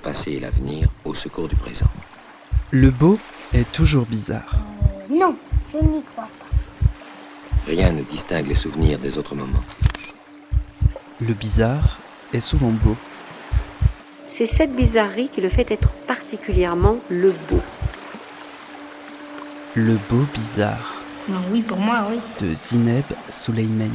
passé et l'avenir au secours du présent. Le beau est toujours bizarre. Non, je n'y crois pas. Rien ne distingue les souvenirs des autres moments. Le bizarre est souvent beau. C'est cette bizarrerie qui le fait être particulièrement le beau. Le beau bizarre. Non, oui, pour moi, oui. De Zineb Souleimani.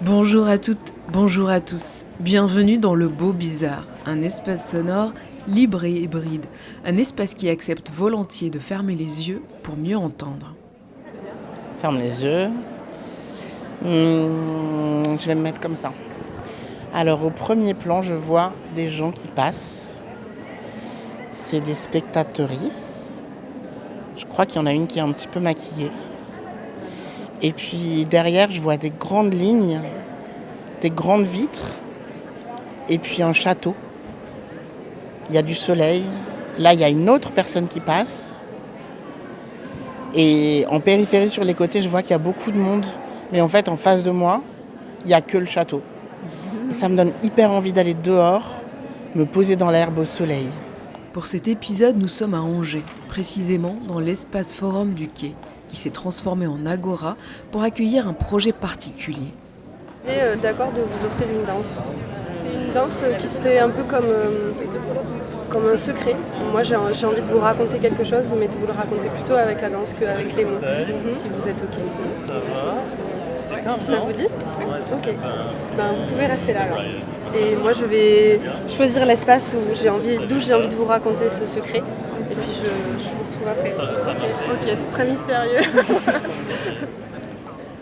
Bonjour à toutes, bonjour à tous. Bienvenue dans Le Beau Bizarre, un espace sonore libre et hybride. Un espace qui accepte volontiers de fermer les yeux pour mieux entendre. Ferme les yeux. Je vais me mettre comme ça. Alors au premier plan, je vois des gens qui passent. C'est des spectatrices. Je crois qu'il y en a une qui est un petit peu maquillée. Et puis derrière, je vois des grandes lignes, des grandes vitres, et puis un château. Il y a du soleil. Là, il y a une autre personne qui passe. Et en périphérie, sur les côtés, je vois qu'il y a beaucoup de monde. Mais en fait, en face de moi, il n'y a que le château. Et ça me donne hyper envie d'aller dehors, me poser dans l'herbe au soleil. Pour cet épisode, nous sommes à Angers, précisément dans l'espace forum du quai, qui s'est transformé en agora pour accueillir un projet particulier. Et d'accord de vous offrir une danse. C'est une danse qui serait un peu comme un secret. Moi j'ai envie de vous raconter quelque chose, mais de vous le raconter plutôt avec la danse qu'avec les mots, si vous êtes OK. Ça vous dit ? Ok. Vous pouvez rester là alors. Et moi je vais choisir l'espace d'où j'ai envie de vous raconter ce secret. Et puis je vous retrouve après. Ok, c'est très mystérieux.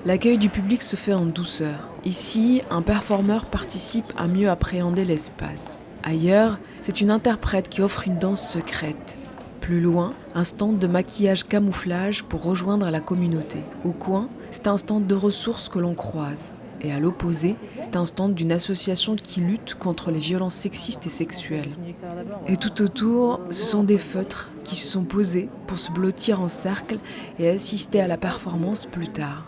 L'accueil du public se fait en douceur. Ici, un performeur participe à mieux appréhender l'espace. Ailleurs, c'est une interprète qui offre une danse secrète. Plus loin, un stand de maquillage camouflage pour rejoindre la communauté. Au coin, c'est un stand de ressources que l'on croise. Et à l'opposé, c'est un stand d'une association qui lutte contre les violences sexistes et sexuelles. Et tout autour, ce sont des feutres qui se sont posés pour se blottir en cercle et assister à la performance plus tard.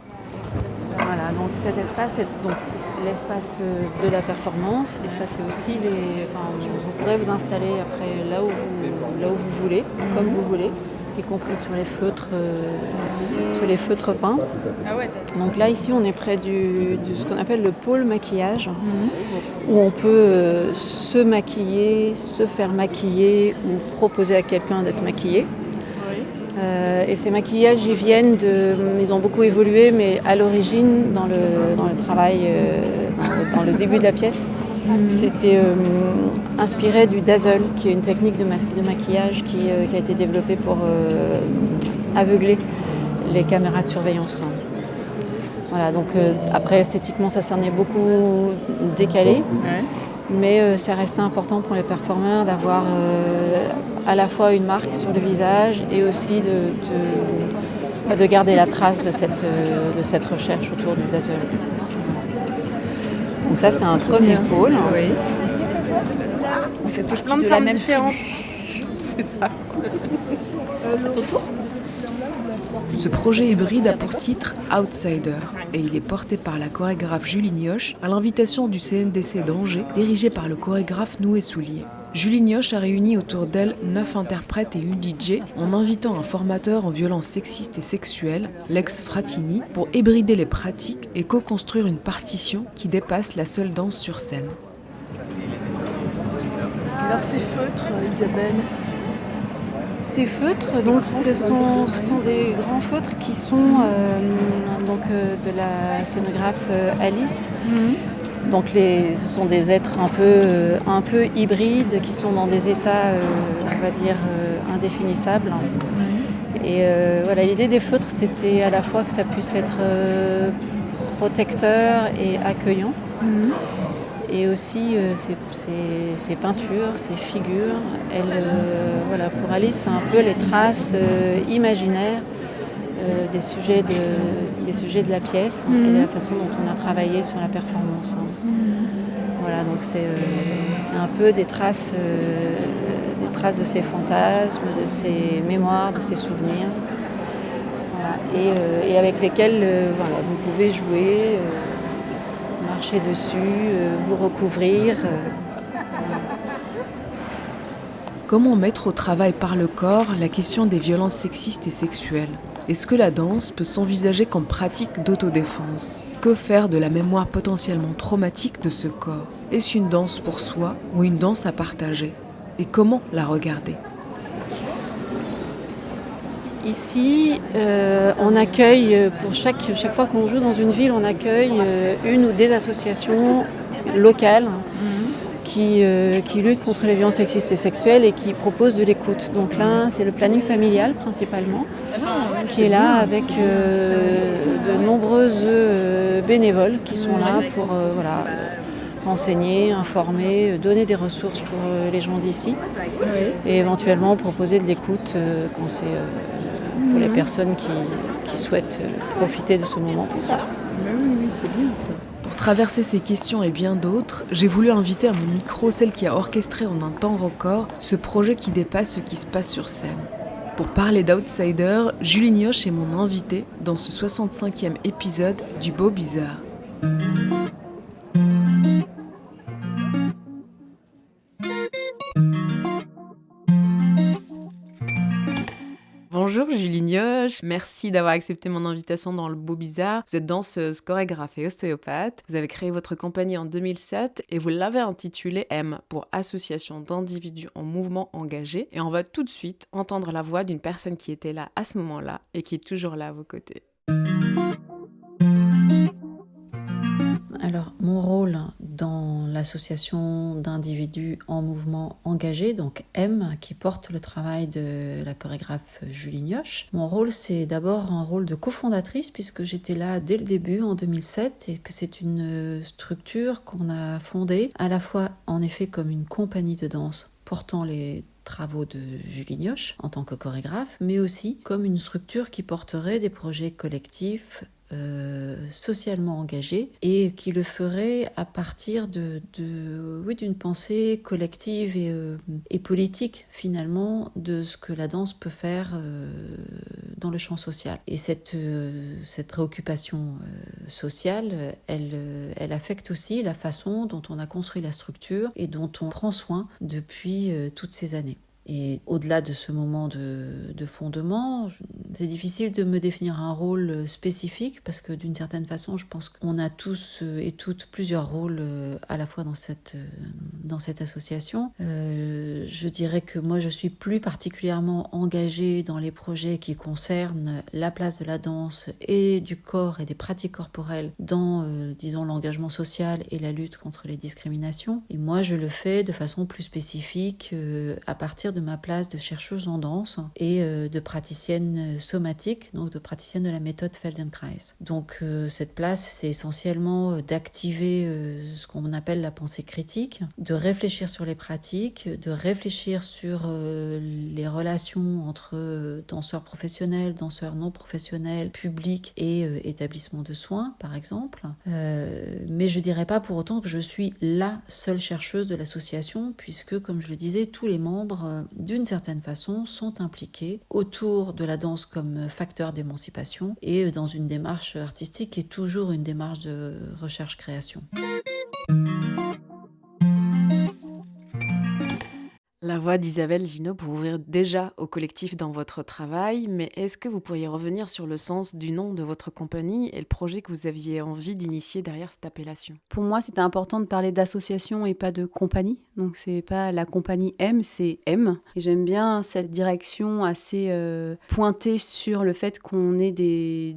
Voilà, donc cet espace est donc l'espace de la performance et ça c'est aussi vous pourrez vous installer après là où vous voulez, comme vous voulez, y compris sur les feutres peints. Donc là ici on est près de ce qu'on appelle le pôle maquillage, où on peut se maquiller, se faire maquiller ou proposer à quelqu'un d'être maquillé. Et ces maquillages, ils ont beaucoup évolué, mais à l'origine, dans le travail, dans le début de la pièce, c'était inspiré du dazzle, qui est une technique de maquillage qui a été développée pour aveugler les caméras de surveillance. Voilà, donc après, esthétiquement, ça s'en est beaucoup décalé. Mais ça restait important pour les performeurs d'avoir à la fois une marque sur le visage et aussi de garder la trace de cette recherche autour du dazzle. Donc ça, c'est un premier pôle. Oui. On fait partie de la même tribu. C'est ça. Ce projet hybride a pour titre Outsider et il est porté par la chorégraphe Julie Nioche à l'invitation du CNDC d'Angers, dirigé par le chorégraphe Noué Soulier. Julie Nioche a réuni autour d'elle 9 interprètes et une DJ en invitant un formateur en violences sexistes et sexuelles, Lex Fratini, pour hybrider les pratiques et co-construire une partition qui dépasse la seule danse sur scène. Alors ces feutres, Isabelle. Ces feutres, donc, ce sont des grands feutres qui sont de la scénographe Alice. Donc ce sont des êtres un peu hybrides qui sont dans des états, on va dire, indéfinissables. Et voilà, l'idée des feutres, c'était à la fois que ça puisse être protecteur et accueillant. Et aussi ces peintures, ces figures, pour Alice, c'est un peu les traces imaginaires des sujets de la pièce et de la façon dont on a travaillé sur la performance. Voilà, donc c'est un peu des traces de ses fantasmes, de ses mémoires, de ses souvenirs. Voilà. et avec lesquels voilà, vous pouvez jouer, marcher dessus, vous recouvrir. Comment mettre au travail par le corps la question des violences sexistes et sexuelles ? Est-ce que la danse peut s'envisager comme pratique d'autodéfense ? Que faire de la mémoire potentiellement traumatique de ce corps ? Est-ce une danse pour soi ou une danse à partager ? Et comment la regarder ? Ici, on accueille, pour chaque fois qu'on joue dans une ville, on accueille une ou des associations locales qui luttent contre les violences sexistes et sexuelles et qui proposent de l'écoute. Donc là, c'est le planning familial principalement, qui est là avec de nombreuses bénévoles qui sont là pour renseigner, informer, donner des ressources pour les gens d'ici et éventuellement proposer de l'écoute quand c'est pour les personnes qui souhaitent profiter de ce moment pour ça. Oui, c'est bien ça. Pour traverser ces questions et bien d'autres, j'ai voulu inviter à mon micro celle qui a orchestré en un temps record ce projet qui dépasse ce qui se passe sur scène. Pour parler d'Outsider, Julie Nioche est mon invitée dans ce 65e épisode du Beau Bizarre. Bonjour Julie Nioche, merci d'avoir accepté mon invitation dans le Beau Bizarre. Vous êtes danseuse, chorégraphe et ostéopathe. Vous avez créé votre compagnie en 2007 et vous l'avez intitulée M pour Association d'individus en mouvement engagé. Et on va tout de suite entendre la voix d'une personne qui était là à ce moment-là et qui est toujours là à vos côtés. Alors, mon rôle dans l'association d'individus en mouvement engagé, donc M, qui porte le travail de la chorégraphe Julie Nioche. Mon rôle, c'est d'abord un rôle de cofondatrice, puisque j'étais là dès le début, en 2007, et que c'est une structure qu'on a fondée, à la fois, en effet, comme une compagnie de danse portant les travaux de Julie Nioche en tant que chorégraphe, mais aussi comme une structure qui porterait des projets collectifs socialement engagés et qui le ferait à partir d'une pensée collective et politique finalement de ce que la danse peut faire dans le champ social. Et cette préoccupation sociale, elle affecte aussi la façon dont on a construit la structure et dont on prend soin depuis toutes ces années. Et au-delà de ce moment de fondement, c'est difficile de me définir un rôle spécifique parce que d'une certaine façon, je pense qu'on a tous et toutes plusieurs rôles à la fois dans cette association. Je dirais que moi, je suis plus particulièrement engagée dans les projets qui concernent la place de la danse et du corps et des pratiques corporelles dans, disons, l'engagement social et la lutte contre les discriminations. Et moi, je le fais de façon plus spécifique à partir de ma place de chercheuse en danse et de praticienne somatique, donc de praticienne de la méthode Feldenkrais. Donc cette place, c'est essentiellement d'activer ce qu'on appelle la pensée critique, de réfléchir sur les pratiques, de réfléchir sur les relations entre danseurs professionnels, danseurs non professionnels, publics et établissements de soins, par exemple. Mais je dirais pas pour autant que je suis la seule chercheuse de l'association, puisque, comme je le disais, tous les membres d'une certaine façon, sont impliqués autour de la danse comme facteur d'émancipation et dans une démarche artistique qui est toujours une démarche de recherche-création. La voix d'Isabelle Ginot pour ouvrir déjà au collectif dans votre travail, mais est-ce que vous pourriez revenir sur le sens du nom de votre compagnie et le projet que vous aviez envie d'initier derrière cette appellation ? Pour moi, c'était important de parler d'association et pas de compagnie. Donc c'est pas la compagnie M, c'est M. Et j'aime bien cette direction assez pointée sur le fait qu'on ait des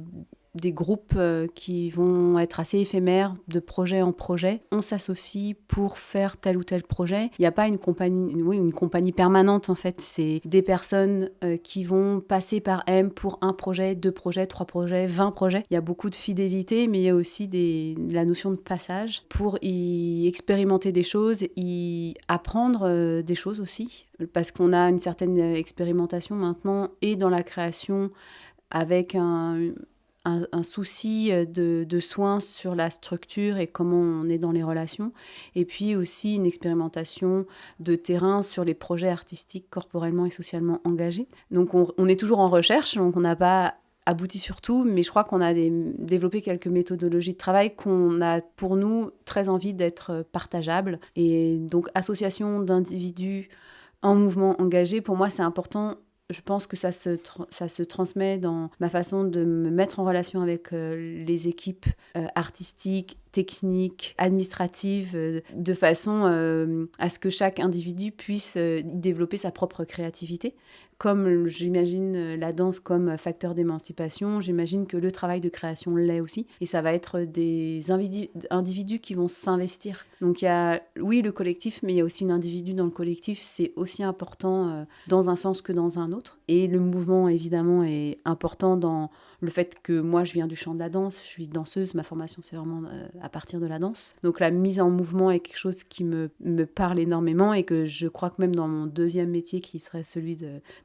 groupes qui vont être assez éphémères de projet en projet. On s'associe pour faire tel ou tel projet. Il n'y a pas une compagnie permanente en fait. C'est des personnes qui vont passer par M pour un projet, 2 projets, 3 projets, 20 projets. Il y a beaucoup de fidélité, mais il y a aussi la notion de passage pour y expérimenter des choses, y apprendre des choses aussi. Parce qu'on a une certaine expérimentation maintenant et dans la création avec un souci de soins sur la structure et comment on est dans les relations, et puis aussi une expérimentation de terrain sur les projets artistiques corporellement et socialement engagés. Donc on est toujours en recherche, donc on n'a pas abouti sur tout, mais je crois qu'on a développé quelques méthodologies de travail qu'on a pour nous très envie d'être partageables. Et donc association d'individus en mouvement engagé, pour moi c'est important. Je pense que ça se transmet dans ma façon de me mettre en relation avec les équipes artistiques, techniques, administratives, de façon à ce que chaque individu puisse développer sa propre créativité. Comme j'imagine la danse comme facteur d'émancipation, j'imagine que le travail de création l'est aussi. Et ça va être des individus qui vont s'investir. Donc il y a, oui, le collectif, mais il y a aussi l'individu dans le collectif. C'est aussi important dans un sens que dans un autre. Et le mouvement, évidemment, est important dans le fait que moi, je viens du champ de la danse, je suis danseuse, ma formation, c'est vraiment à partir de la danse. Donc la mise en mouvement est quelque chose qui me parle énormément et que je crois que même dans mon deuxième métier, qui serait celui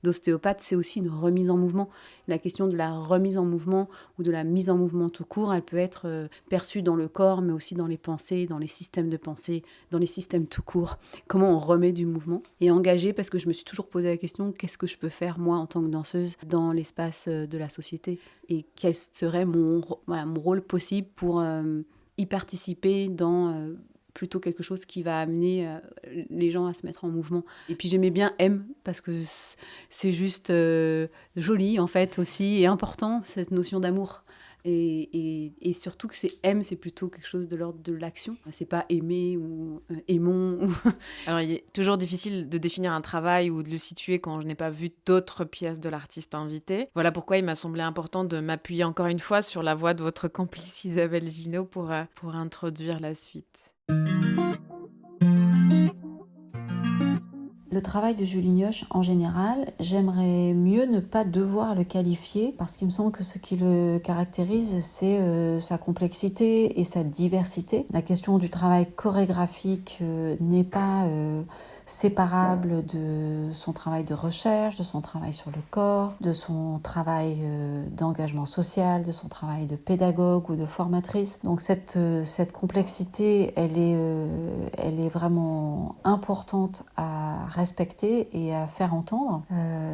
d'ostéopathe, c'est aussi une remise en mouvement. La question de la remise en mouvement ou de la mise en mouvement tout court, elle peut être perçue dans le corps, mais aussi dans les pensées, dans les systèmes de pensée, dans les systèmes tout court. Comment on remet du mouvement? Et engagée, parce que je me suis toujours posé la question, qu'est-ce que je peux faire, moi, en tant que danseuse, dans l'espace de la société? Et quel serait mon rôle possible pour y participer dans plutôt quelque chose qui va amener les gens à se mettre en mouvement. Et puis j'aimais bien M, parce que c'est juste joli, en fait, aussi, et important, cette notion d'amour. Et surtout que c'est M, c'est plutôt quelque chose de l'ordre de l'action. C'est pas aimer ou aimons. Alors, il est toujours difficile de définir un travail ou de le situer quand je n'ai pas vu d'autres pièces de l'artiste invité. Voilà pourquoi il m'a semblé important de m'appuyer encore une fois sur la voix de votre complice Isabelle Ginot pour introduire la suite. Le travail de Julie Nioche, en général, j'aimerais mieux ne pas devoir le qualifier parce qu'il me semble que ce qui le caractérise, c'est sa complexité et sa diversité. La question du travail chorégraphique n'est pas séparable de son travail de recherche, de son travail sur le corps, de son travail d'engagement social, de son travail de pédagogue ou de formatrice. Donc cette complexité, elle est vraiment importante à respecter et à faire entendre.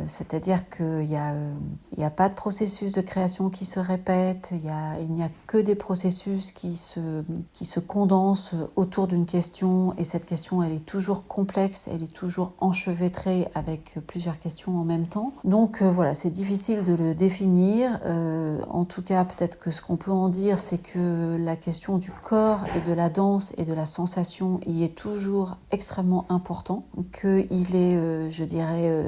C'est-à-dire qu'il n'y a pas de processus de création qui se répète, il n'y a que des processus qui se condensent autour d'une question, et cette question, elle est toujours complexe, elle est toujours enchevêtrée avec plusieurs questions en même temps. Donc voilà, c'est difficile de le définir. En tout cas, peut-être que ce qu'on peut en dire, c'est que la question du corps et de la danse et de la sensation y est toujours extrêmement important, qu'il est, je dirais,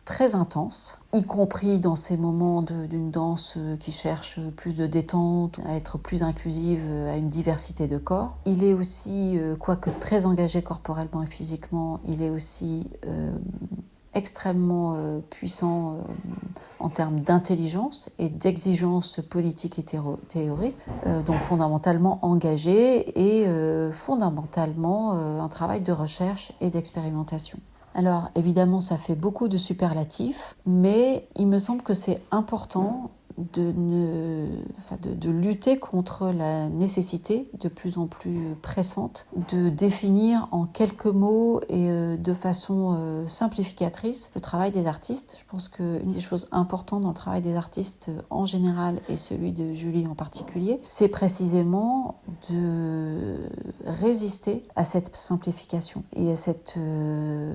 très intense, y compris dans ces moments d'une danse qui cherche plus de détente, à être plus inclusive, à une diversité de corps. Il est aussi, quoique très engagé corporellement et physiquement, il est aussi extrêmement puissant en termes d'intelligence et d'exigence politique et théorique, donc fondamentalement engagé et fondamentalement un travail de recherche et d'expérimentation. Alors évidemment ça fait beaucoup de superlatifs, mais il me semble que c'est important de lutter contre la nécessité de plus en plus pressante de définir en quelques mots et de façon simplificatrice le travail des artistes. Je pense qu'une des choses importantes dans le travail des artistes en général et celui de Julie en particulier, c'est précisément de résister à cette simplification et à cette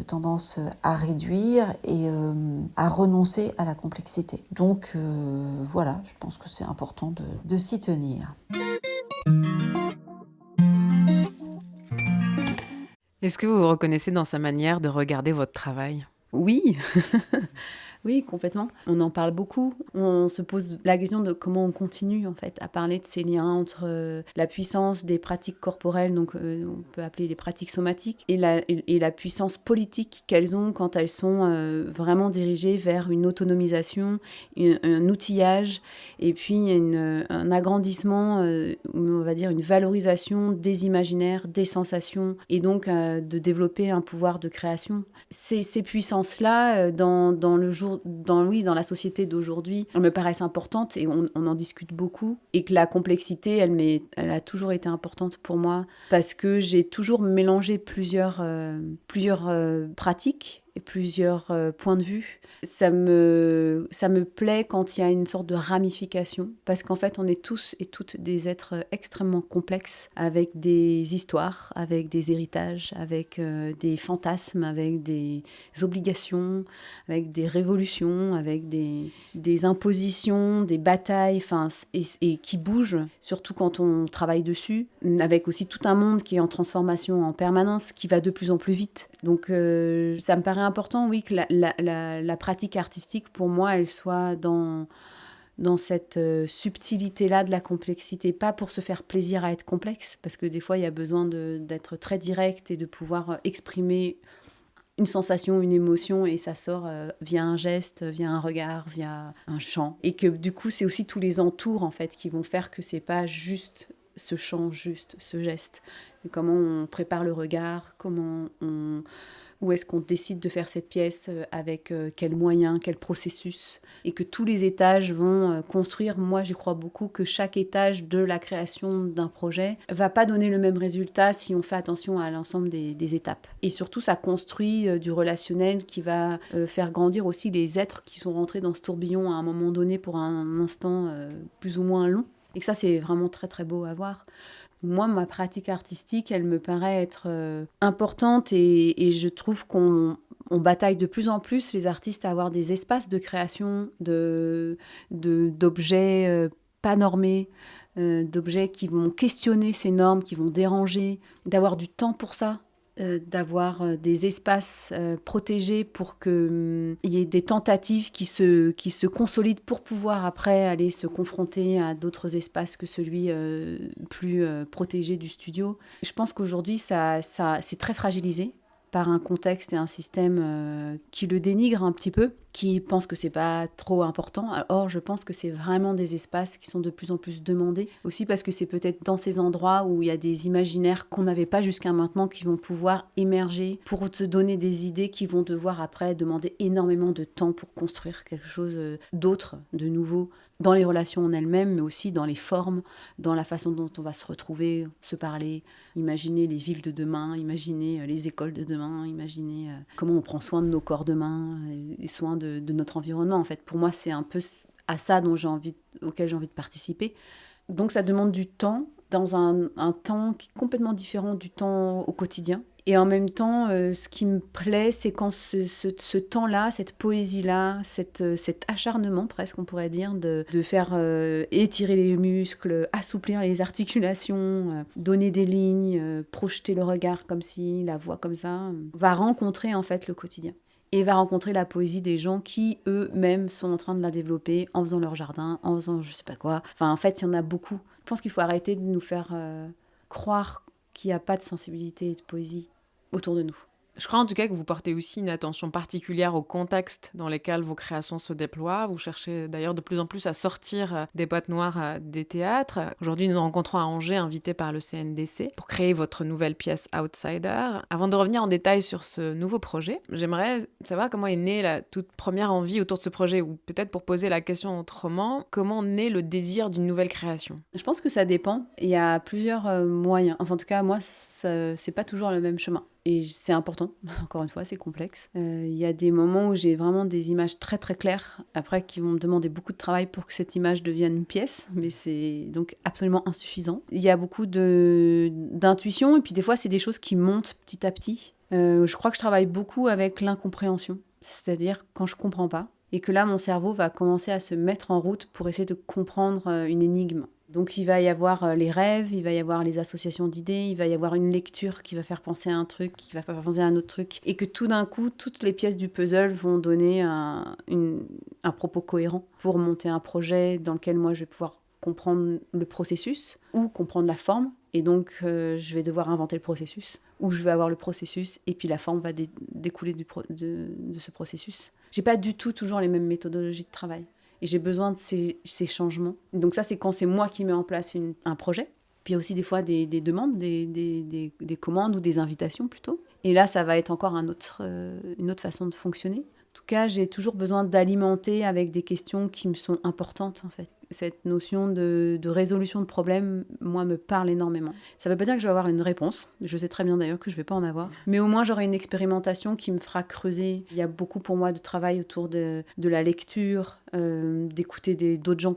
tendance à réduire et à renoncer à la complexité. Donc voilà, je pense que c'est important de s'y tenir. Est-ce que vous vous reconnaissez dans sa manière de regarder votre travail ? Oui. Oui, complètement. On en parle beaucoup. On se pose la question de comment on continue en fait à parler de ces liens entre la puissance des pratiques corporelles, donc on peut appeler les pratiques somatiques, et la puissance politique qu'elles ont quand elles sont vraiment dirigées vers une autonomisation, un outillage, et puis un agrandissement, on va dire une valorisation des imaginaires, des sensations, et donc de développer un pouvoir de création. Ces puissances-là, dans la société d'aujourd'hui, elles me paraissent importantes et on en discute beaucoup. Et que la complexité, elle a toujours été importante pour moi parce que j'ai toujours mélangé plusieurs pratiques plusieurs points de vue. Ça me plaît quand il y a une sorte de ramification, parce qu'en fait, on est tous et toutes des êtres extrêmement complexes, avec des histoires, avec des héritages, avec des fantasmes, avec des obligations, avec des révolutions, avec des impositions, des batailles, et qui bougent, surtout quand on travaille dessus, avec aussi tout un monde qui est en transformation en permanence, qui va de plus en plus vite. Donc ça me paraît important, oui, que la pratique artistique, pour moi, elle soit dans cette subtilité-là de la complexité, pas pour se faire plaisir à être complexe, parce que des fois, il y a besoin d'être très direct et de pouvoir exprimer une sensation, une émotion, et ça sort via un geste, via un regard, via un chant. Et que du coup, c'est aussi tous les entours, en fait, qui vont faire que c'est pas juste ce chant, juste ce geste. Et comment on prépare le regard, où est-ce qu'on décide de faire cette pièce, avec quels moyens, quel processus, et que tous les étages vont construire. Moi, j'y crois beaucoup que chaque étage de la création d'un projet va pas donner le même résultat si on fait attention à l'ensemble des étapes. Et surtout, ça construit du relationnel qui va faire grandir aussi les êtres qui sont rentrés dans ce tourbillon à un moment donné pour un instant plus ou moins long. Et que ça, c'est vraiment très très beau à voir. Moi, ma pratique artistique, elle me paraît être importante, et je trouve qu'on bataille de plus en plus, les artistes, à avoir des espaces de création, d'objets pas normés, d'objets qui vont questionner ces normes, qui vont déranger, d'avoir du temps pour ça, d'avoir des espaces protégés pour qu'il y ait des tentatives qui se consolident pour pouvoir après aller se confronter à d'autres espaces que celui plus protégé du studio. Je pense qu'aujourd'hui, ça c'est très fragilisé par un contexte et un système qui le dénigre un petit peu, qui pense que c'est pas trop important. Or, je pense que c'est vraiment des espaces qui sont de plus en plus demandés, aussi parce que c'est peut-être dans ces endroits où il y a des imaginaires qu'on n'avait pas jusqu'à maintenant qui vont pouvoir émerger pour te donner des idées qui vont devoir après demander énormément de temps pour construire quelque chose d'autre, de nouveau, dans les relations en elles-mêmes, mais aussi dans les formes, dans la façon dont on va se retrouver, se parler, imaginer les villes de demain, imaginer les écoles de demain, imaginer comment on prend soin de nos corps demain et soin de notre environnement. En fait, pour moi, c'est un peu à ça auquel j'ai envie de participer. Donc ça demande du temps, dans un temps qui est complètement différent du temps au quotidien. Et en même temps, ce qui me plaît, c'est quand ce temps-là, cette poésie-là, cet acharnement presque, on pourrait dire, de faire étirer les muscles, assouplir les articulations, donner des lignes, projeter le regard comme ci, la voix comme ça, va rencontrer en fait le quotidien. Et va rencontrer la poésie des gens qui, eux-mêmes, sont en train de la développer en faisant leur jardin, en faisant je sais pas quoi. Enfin, en fait, il y en a beaucoup. Je pense qu'il faut arrêter de nous faire croire qu'il n'y a pas de sensibilité et de poésie autour de nous. Je crois en tout cas que vous portez aussi une attention particulière au contexte dans lequel vos créations se déploient. Vous cherchez d'ailleurs de plus en plus à sortir des boîtes noires des théâtres. Aujourd'hui, nous nous rencontrons à Angers, invités par le CNDC, pour créer votre nouvelle pièce Outsider. Avant de revenir en détail sur ce nouveau projet, j'aimerais savoir comment est née la toute première envie autour de ce projet, ou peut-être pour poser la question autrement, comment naît le désir d'une nouvelle création ? Je pense que ça dépend. Il y a plusieurs moyens. Enfin, en tout cas, moi, c'est pas toujours le même chemin. Et c'est important, encore une fois, c'est complexe. Il y a des moments où j'ai vraiment des images très très claires, après qui vont me demander beaucoup de travail pour que cette image devienne une pièce, mais c'est donc absolument insuffisant. Il y a beaucoup d'intuition, et puis des fois c'est des choses qui montent petit à petit. Je crois que je travaille beaucoup avec l'incompréhension, c'est-à-dire quand je comprends pas, et que là mon cerveau va commencer à se mettre en route pour essayer de comprendre une énigme. Donc il va y avoir les rêves, il va y avoir les associations d'idées, il va y avoir une lecture qui va faire penser à un truc, qui va faire penser à un autre truc. Et que tout d'un coup, toutes les pièces du puzzle vont donner un propos cohérent pour monter un projet dans lequel moi je vais pouvoir comprendre le processus ou comprendre la forme. Et donc je vais devoir inventer le processus, ou je vais avoir le processus et puis la forme va découler de ce processus. J'ai pas du tout toujours les mêmes méthodologies de travail. Et j'ai besoin de ces changements. Donc ça, c'est quand c'est moi qui mets en place un projet. Puis il y a aussi des fois des demandes, des commandes ou des invitations plutôt. Et là, ça va être encore une autre façon de fonctionner. En tout cas, j'ai toujours besoin d'alimenter avec des questions qui me sont importantes, en fait. cette notion de résolution de problèmes, moi, me parle énormément. Ça ne veut pas dire que je vais avoir une réponse. Je sais très bien d'ailleurs que je ne vais pas en avoir. Mais au moins, j'aurai une expérimentation qui me fera creuser. Il y a beaucoup pour moi de travail autour de la lecture, d'écouter d'autres gens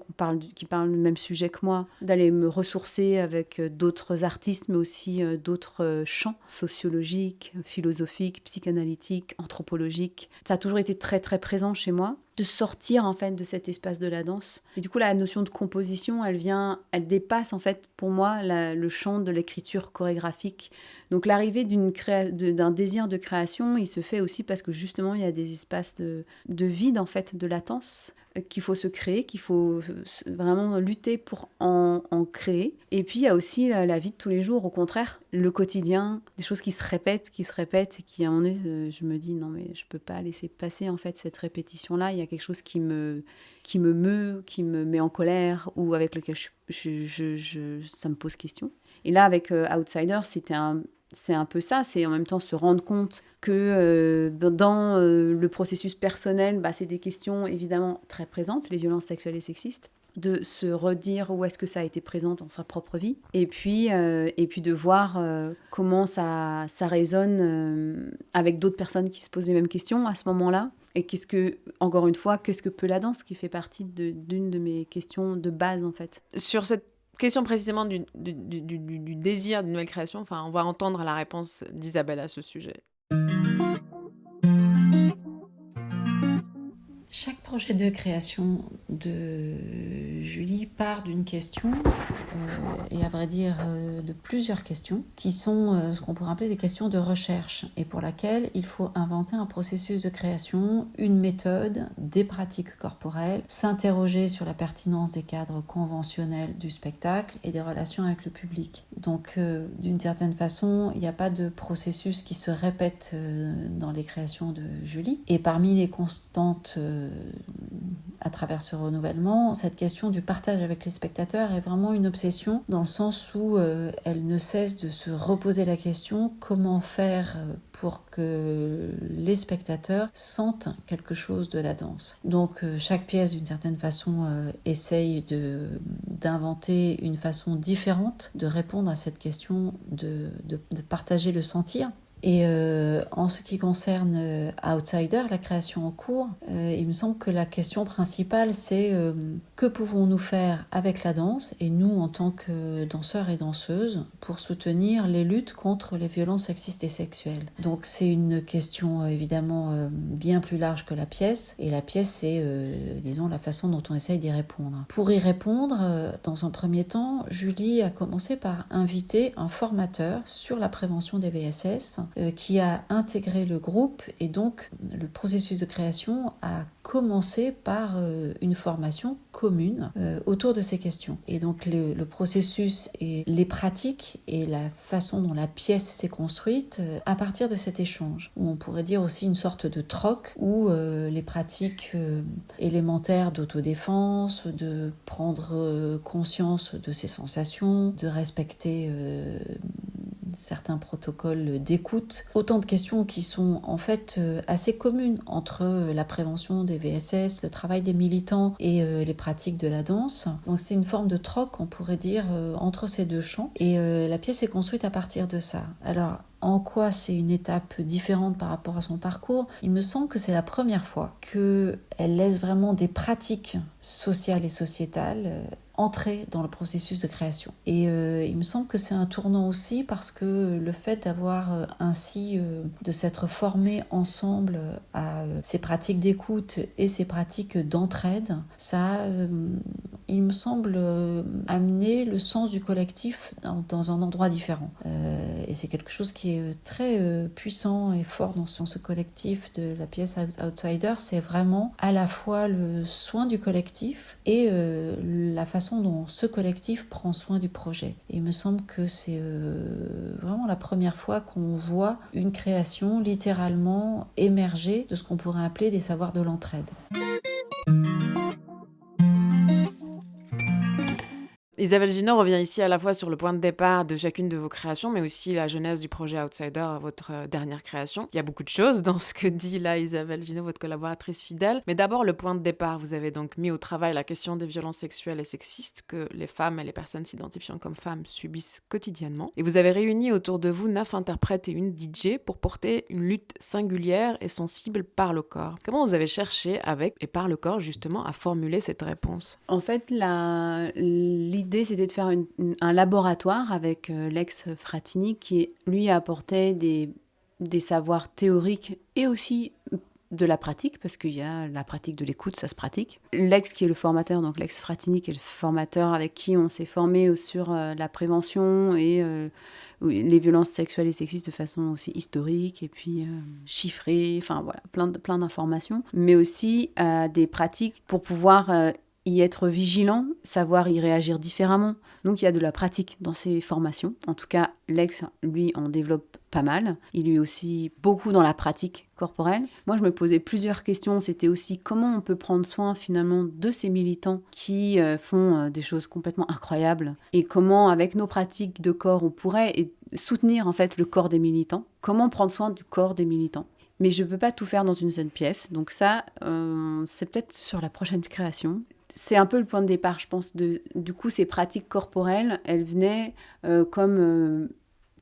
qui parlent du même sujet que moi, d'aller me ressourcer avec d'autres artistes, mais aussi d'autres champs sociologiques, philosophiques, psychanalytiques, anthropologiques. Ça a toujours été très très présent chez moi, de sortir en fait de cet espace de la danse. Et du coup, la notion de composition, elle dépasse en fait pour moi le champ de l'écriture chorégraphique. Donc l'arrivée d'un désir de création, il se fait aussi parce que justement il y a des espaces de vide en fait, de latence, qu'il faut se créer, qu'il faut vraiment lutter pour en créer. Et puis il y a aussi la vie de tous les jours, au contraire, le quotidien, des choses qui se répètent, et qui à un moment donné, je me dis non mais je peux pas laisser passer en fait cette répétition-là. Il y a quelque chose qui me meut, qui me met en colère, ou avec lequel ça me pose question. Et là avec Outsider, c'est un peu ça, c'est en même temps se rendre compte que dans le processus personnel, c'est des questions évidemment très présentes, les violences sexuelles et sexistes, de se redire où est-ce que ça a été présent dans sa propre vie, et puis de voir comment ça résonne avec d'autres personnes qui se posent les mêmes questions à ce moment-là. Et encore une fois, qu'est-ce que peut la danse, qui fait partie d'une de mes questions de base en fait. Sur cette question précisément du désir d'une nouvelle création, on va entendre la réponse d'Isabelle à ce sujet. Chaque projet de création de Julie part d'une question, et à vrai dire de plusieurs questions, qui sont ce qu'on pourrait appeler des questions de recherche, et pour laquelle il faut inventer un processus de création, une méthode, des pratiques corporelles, s'interroger sur la pertinence des cadres conventionnels du spectacle et des relations avec le public. Donc d'une certaine façon, il n'y a pas de processus qui se répète dans les créations de Julie, et parmi les constantes à travers ce renouvellement, cette question du partage avec les spectateurs est vraiment une obsession, dans le sens où elle ne cesse de se reposer la question comment faire pour que les spectateurs sentent quelque chose de la danse. Donc chaque pièce, d'une certaine façon, essaye d'inventer une façon différente de répondre à cette question de partager le sentir. Et en ce qui concerne Outsider, la création en cours, il me semble que la question principale, c'est que pouvons-nous faire avec la danse, et nous en tant que danseurs et danseuses, pour soutenir les luttes contre les violences sexistes et sexuelles. Donc c'est une question évidemment bien plus large que la pièce, et la pièce c'est disons la façon dont on essaye d'y répondre. Pour y répondre, dans un premier temps, Julie a commencé par inviter un formateur sur la prévention des VSS, qui a intégré le groupe, et donc le processus de création a commencé par une formation commune autour de ces questions. Et donc le processus et les pratiques et la façon dont la pièce s'est construite à partir de cet échange, où on pourrait dire aussi une sorte de troc, où les pratiques élémentaires d'autodéfense, de prendre conscience de ses sensations, de respecter certains protocoles d'écoute, autant de questions qui sont en fait assez communes entre la prévention des VSS, le travail des militants et les pratiques de la danse. Donc c'est une forme de troc, on pourrait dire, entre ces deux champs, et la pièce est construite à partir de ça. Alors en quoi c'est une étape différente par rapport à son parcours? Il me semble que c'est la première fois qu'elle laisse vraiment des pratiques sociales et sociétales entrer dans le processus de création. Et il me semble que c'est un tournant aussi, parce que le fait d'avoir ainsi, de s'être formés ensemble à ces pratiques d'écoute et ces pratiques d'entraide, ça a, il me semble, amener le sens du collectif dans un endroit différent. Et c'est quelque chose qui est très puissant et fort dans ce collectif de la pièce Outsider. C'est vraiment à la fois le soin du collectif et la façon dont ce collectif prend soin du projet. Et il me semble que c'est vraiment la première fois qu'on voit une création littéralement émerger de ce qu'on pourrait appeler des savoirs de l'entraide. Isabelle Ginot revient ici à la fois sur le point de départ de chacune de vos créations, mais aussi la genèse du projet Outsider, votre dernière création. Il y a beaucoup de choses dans ce que dit là Isabelle Ginot, votre collaboratrice fidèle. Mais d'abord, le point de départ. Vous avez donc mis au travail la question des violences sexuelles et sexistes que les femmes et les personnes s'identifiant comme femmes subissent quotidiennement. Et vous avez réuni autour de vous 9 interprètes et une DJ pour porter une lutte singulière et sensible par le corps. Comment vous avez cherché avec et par le corps justement à formuler cette réponse? En fait, l'idée, c'était de faire un laboratoire avec Lex Fratini qui, lui, apportait des savoirs théoriques et aussi de la pratique, parce qu'il y a la pratique de l'écoute, ça se pratique. Lex, qui est le formateur, donc Lex Fratini, qui est le formateur avec qui on s'est formé sur la prévention et les violences sexuelles et sexistes de façon aussi historique et puis chiffrée, enfin voilà, plein d'informations, mais aussi des pratiques pour pouvoir y être vigilant, savoir y réagir différemment. Donc il y a de la pratique dans ces formations. En tout cas, Lex, lui, en développe pas mal. Il est aussi beaucoup dans la pratique corporelle. Moi, je me posais plusieurs questions. C'était aussi comment on peut prendre soin finalement de ces militants qui font des choses complètement incroyables et comment, avec nos pratiques de corps, on pourrait soutenir en fait le corps des militants. Comment prendre soin du corps des militants. Mais je ne peux pas tout faire dans une seule pièce. Donc ça, c'est peut-être sur la prochaine création. C'est un peu le point de départ, je pense. Du coup, ces pratiques corporelles, elles venaient comme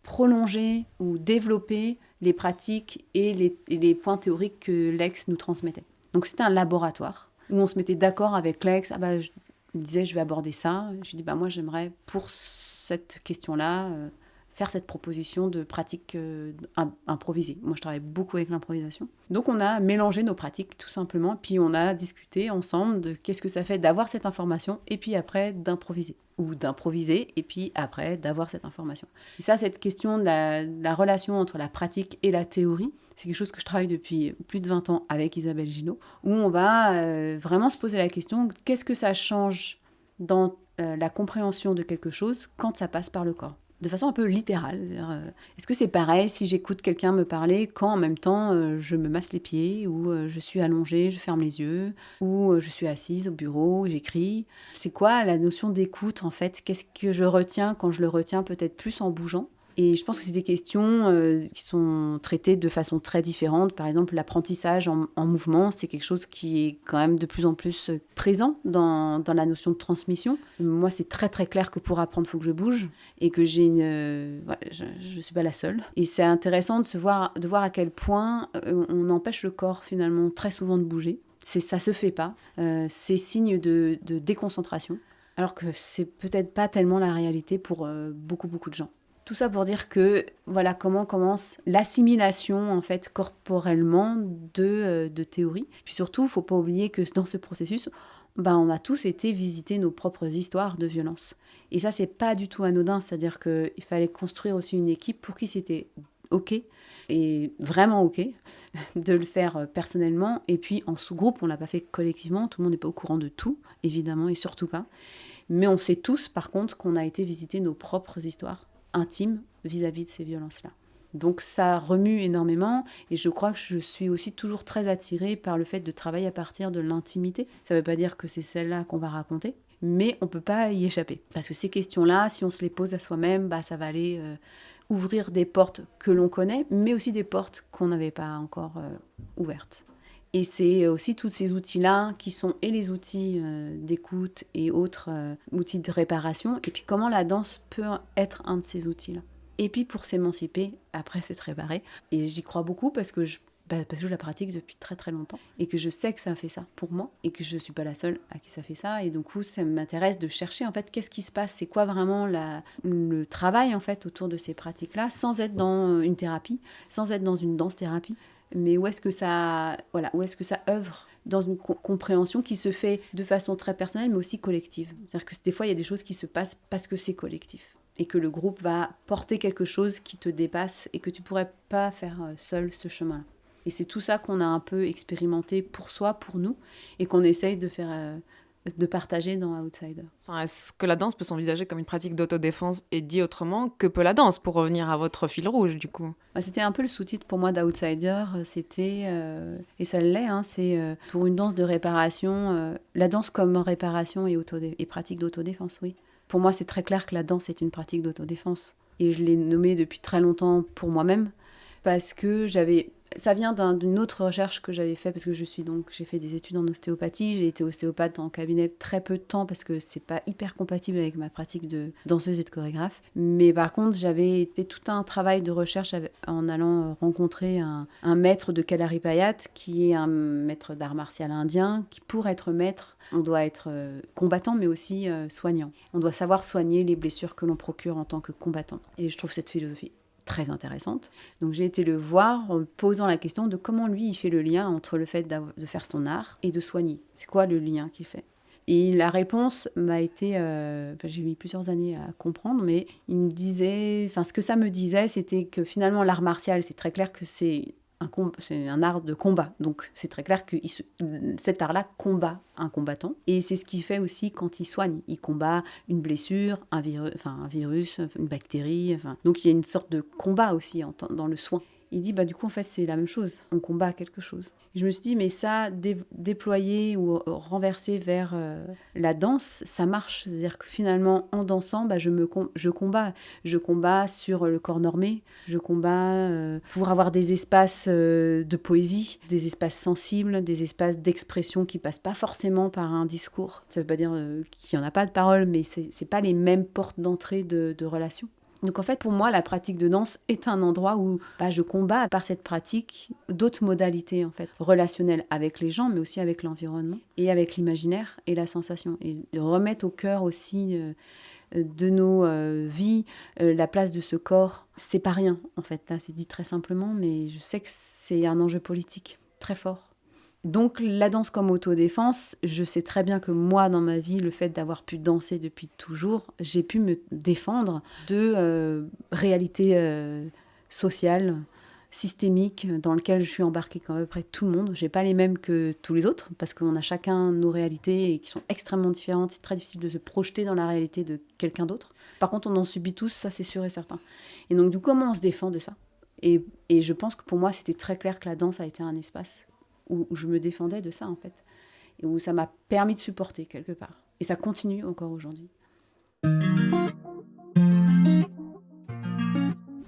prolonger ou développer les pratiques et les points théoriques que Lex nous transmettait. Donc, c'était un laboratoire où on se mettait d'accord avec Lex. Je me disais, je vais aborder ça. Je lui dis, moi, j'aimerais, pour cette question-là, faire cette proposition de pratique improvisée. Moi, je travaille beaucoup avec l'improvisation. Donc, on a mélangé nos pratiques, tout simplement, puis on a discuté ensemble de qu'est-ce que ça fait d'avoir cette information, et puis après, d'improviser. Ou d'improviser, et puis après, d'avoir cette information. Et ça, cette question de la relation entre la pratique et la théorie, c'est quelque chose que je travaille depuis plus de 20 ans avec Isabelle Ginot, où on va vraiment se poser la question, qu'est-ce que ça change dans la compréhension de quelque chose quand ça passe par le corps ? De façon un peu littérale. Est-ce que c'est pareil si j'écoute quelqu'un me parler quand en même temps je me masse les pieds ou je suis allongée, je ferme les yeux ou je suis assise au bureau, j'écris? C'est quoi la notion d'écoute en fait? Qu'est-ce que je retiens quand je le retiens peut-être plus en bougeant? Et je pense que c'est des questions qui sont traitées de façon très différente. Par exemple, l'apprentissage en mouvement, c'est quelque chose qui est quand même de plus en plus présent dans la notion de transmission. Moi, c'est très très clair que pour apprendre, il faut que je bouge et que j'ai je ne suis pas la seule. Et c'est intéressant de voir à quel point on empêche le corps finalement très souvent de bouger. Ça ne se fait pas. C'est signe de déconcentration, alors que c'est peut-être pas tellement la réalité pour beaucoup de gens. Tout ça pour dire que voilà comment commence l'assimilation en fait corporellement de théories. Puis surtout, il ne faut pas oublier que dans ce processus, on a tous été visiter nos propres histoires de violence. Et ça, c'est pas du tout anodin. C'est-à-dire qu'il fallait construire aussi une équipe pour qui c'était OK, et vraiment OK, de le faire personnellement. Et puis en sous-groupe, on ne l'a pas fait collectivement. Tout le monde n'est pas au courant de tout, évidemment, et surtout pas. Mais on sait tous, par contre, qu'on a été visiter nos propres histoires intime vis-à-vis de ces violences-là. Donc ça remue énormément et je crois que je suis aussi toujours très attirée par le fait de travailler à partir de l'intimité. Ça ne veut pas dire que c'est celle-là qu'on va raconter, mais on ne peut pas y échapper. Parce que ces questions-là, si on se les pose à soi-même, ça va aller ouvrir des portes que l'on connaît, mais aussi des portes qu'on n'avait pas encore ouvertes. Et c'est aussi tous ces outils-là qui sont et les outils d'écoute et autres outils de réparation. Et puis comment la danse peut être un de ces outils-là. Et puis pour s'émanciper, après c'est réparé. Et j'y crois beaucoup parce que je la pratique depuis très très longtemps. Et que je sais que ça fait ça pour moi. Et que je ne suis pas la seule à qui ça fait ça. Et du coup, ça m'intéresse de chercher en fait qu'est-ce qui se passe. C'est quoi vraiment le travail en fait autour de ces pratiques-là, sans être dans une thérapie, sans être dans une danse-thérapie. Mais où est-ce que ça œuvre dans une compréhension qui se fait de façon très personnelle, mais aussi collective. C'est-à-dire que des fois, il y a des choses qui se passent parce que c'est collectif. Et que le groupe va porter quelque chose qui te dépasse et que tu ne pourrais pas faire seul ce chemin-là. Et c'est tout ça qu'on a un peu expérimenté pour soi, pour nous, et qu'on essaye de partager dans Outsider. Est-ce que la danse peut s'envisager comme une pratique d'autodéfense et dit autrement, que peut la danse, pour revenir à votre fil rouge du coup? C'était un peu le sous-titre pour moi d'Outsider, c'était, et ça l'est, c'est pour une danse de réparation, la danse comme réparation et pratique d'autodéfense, oui. Pour moi, c'est très clair que la danse est une pratique d'autodéfense. Et je l'ai nommée depuis très longtemps pour moi-même, parce que ça vient d'une autre recherche que j'avais faite, parce que j'ai fait des études en ostéopathie, j'ai été ostéopathe en cabinet très peu de temps, parce que c'est pas hyper compatible avec ma pratique de danseuse et de chorégraphe. Mais par contre, j'avais fait tout un travail de recherche en allant rencontrer un maître de Kalaripayat, qui est un maître d'art martial indien, qui pour être maître, on doit être combattant, mais aussi soignant. On doit savoir soigner les blessures que l'on procure en tant que combattant. Et je trouve cette philosophie très intéressante. Donc j'ai été le voir en me posant la question de comment lui il fait le lien entre le fait de faire son art et de soigner. C'est quoi le lien qu'il fait ? Et la réponse m'a été... j'ai mis plusieurs années à comprendre, mais il me disait... ce que ça me disait, c'était que finalement l'art martial, c'est très clair que c'est un art de combat. Donc c'est très clair que cet art-là combat un combattant. Et c'est ce qu'il fait aussi quand il soigne. Il combat une blessure, un virus, une bactérie. Donc il y a une sorte de combat aussi dans le soin. Il dit, du coup, en fait, c'est la même chose. On combat quelque chose. Et je me suis dit, mais ça, déployer ou renverser vers la danse, ça marche. C'est-à-dire que finalement, en dansant, je combats. Je combats sur le corps normé. Je combats pour avoir des espaces de poésie, des espaces sensibles, des espaces d'expression qui passent pas forcément par un discours. Ça veut pas dire qu'il y en a pas de parole, mais c'est pas les mêmes portes d'entrée de relations. Donc en fait, pour moi, la pratique de danse est un endroit où je combats par cette pratique d'autres modalités en fait, relationnelles avec les gens, mais aussi avec l'environnement et avec l'imaginaire et la sensation. Et de remettre au cœur aussi de nos vies la place de ce corps, c'est pas rien en fait. Là, c'est dit très simplement, mais je sais que c'est un enjeu politique très fort. Donc la danse comme autodéfense, je sais très bien que moi, dans ma vie, le fait d'avoir pu danser depuis toujours, j'ai pu me défendre de réalités sociales, systémiques, dans lesquelles je suis embarquée comme à peu près tout le monde. Je n'ai pas les mêmes que tous les autres, parce qu'on a chacun nos réalités et qui sont extrêmement différentes. C'est très difficile de se projeter dans la réalité de quelqu'un d'autre. Par contre, on en subit tous, ça c'est sûr et certain. Et donc du coup, comment on se défend de ça ? Et je pense que pour moi, c'était très clair que la danse a été un espace où je me défendais de ça, en fait. Et où ça m'a permis de supporter, quelque part. Et ça continue encore aujourd'hui.